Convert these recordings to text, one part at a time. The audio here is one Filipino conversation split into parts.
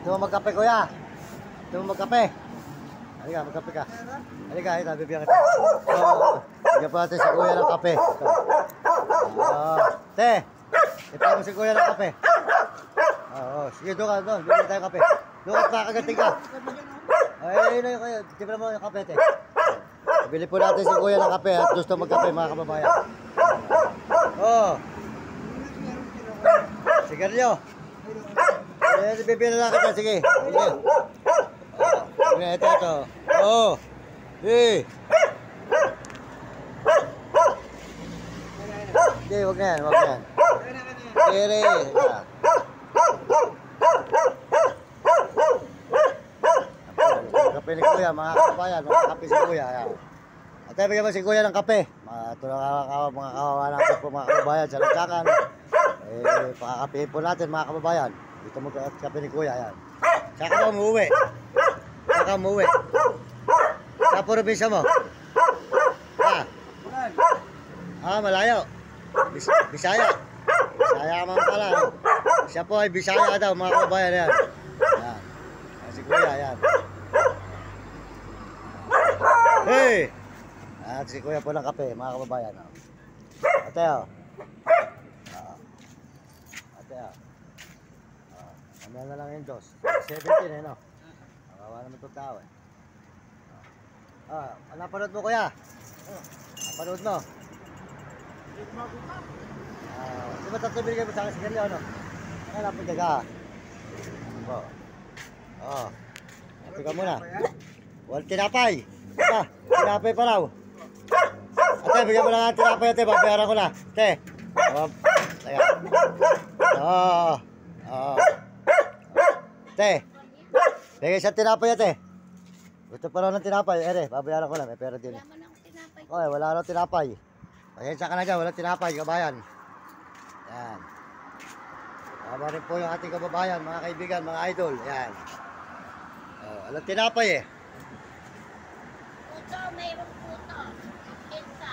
Gusto mo magkape, kuya? Gusto mo magkape? Halika, magkape ka. Halika, halika, bibigyan kita. Bigyan po natin si kuya ng kape. Te, ipagyan mo si kuya ng kape. Sige, doon ka, doon. Bibigyan tayo kape. Doon ka, kagating ka. Ay, yun, kuya. Tipra mo yung kape, te. Bili po natin si kuya ng kape at gusto magkape, mga kababayan. Sigarilyo. Bibili na kita, sige. Sige. Ito. Hindi, huwag na yan, huwag na yan. Kiri. Kape ni kuya, mga kababayan, mga kape si kuya. At tayo bigyan mo si kuya ng kape. Mga kawawa natin po mga kababayan sa Lansakan. Pakakapihin po natin mga kababayan. Dito mo kape ni kuya, yan. Saka ka umuwi. Saka umuwi. Sa probinsya mo? Malayo. Bisaya. Bisaya man pala. No? Siya po ay Bisaya daw, mga kababayan. Yan. Yan. Si kuya, yan. Hey! At si kuya po ng kape, mga kababayan. Ateo. Ateo. Ano na lang yung dos. 17 no? Nakawa naman itong tao napanood mo kuya? Napanood mo? Di ba tatlo binigay mo sa akin sigarilyo, ano? Napanood ka. Tika muna. Walang tinapay. Tinapay pa raw. Ate, bigyan mo na nga tinapay, ate. Babayaran ko na. Ate. Ate. Bigyan siya tinapay, ate. Gusto pa raw ng tinapay. Babayaran ko na. May pera din. Okay, wala raw tinapay. Pasensya ka na dyan. Walang tinapay, kabayan. Yan. Tama rin po yung ating kababayan, mga kaibigan, mga idol. Yan. Walang tinapay Puto, mayroong puto. Kinsa.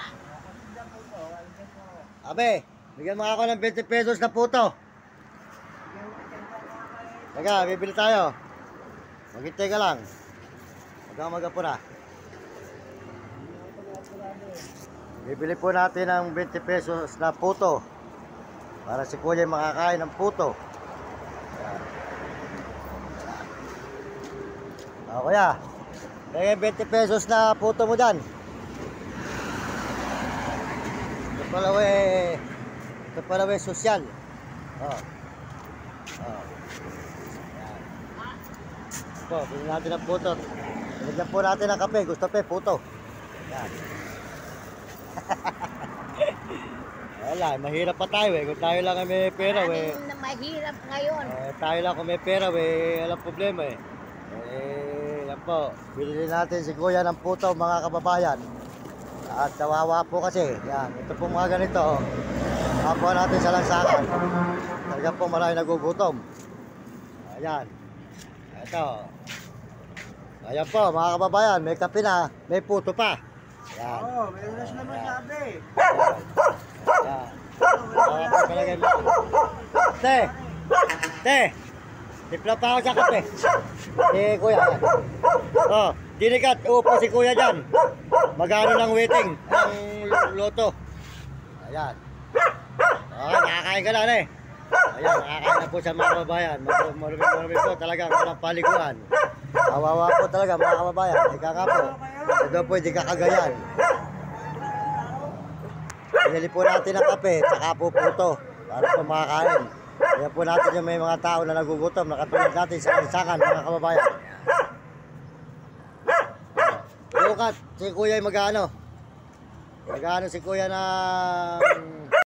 Abe, bigyan mo ako ng 20 pesos na puto. Teka, bibili tayo. Maghintay ka lang. Huwag kang mag-apura. Bibili po natin ng 20 pesos na puto. Para si kuya makakain ng puto. Kuya, bigyan 20 pesos na puto mo dyan. Ito pala we sosyal. Bili natin ng puto. Binigyan po natin ng kape. Gusto pa puto. Yan. Wala, mahirap pa tayo Kung tayo lang ay may pera mahirap ngayon. Tayo lang kung may pera walang problema yan po. Bilhin natin si kuya ng puto, mga kababayan. At nawawa po kasi. Yan, ito po mga ganito. Kapwa natin sa Lansakan. Talaga po marami nagugutom. Ayan. Ito. Ayan po mga kababayan. May kape na. May puto pa. Ayan. Meron na sila masabi. Ayan. Te. Te. Tipla pa ako sa kape. Kuya. Dinikat. Upo si kuya dyan. Magano ng waiting. Ang loto. Ayan. Nakakain ka lang Ayan, nakakain na po sa mga kababayan. Marami po talaga walang paliguan. Kawawa po talaga mga kababayan. Ika nga po. Ito po hindi kakagayan. Pinili po natin ang kape. Tsaka po puto. Para po makakain. Kaya po natin yung may mga tao na nagugutom. Nakatulad natin sa Lansakan mga kababayan. Lukat, si kuya ay mag-ano si kuya ng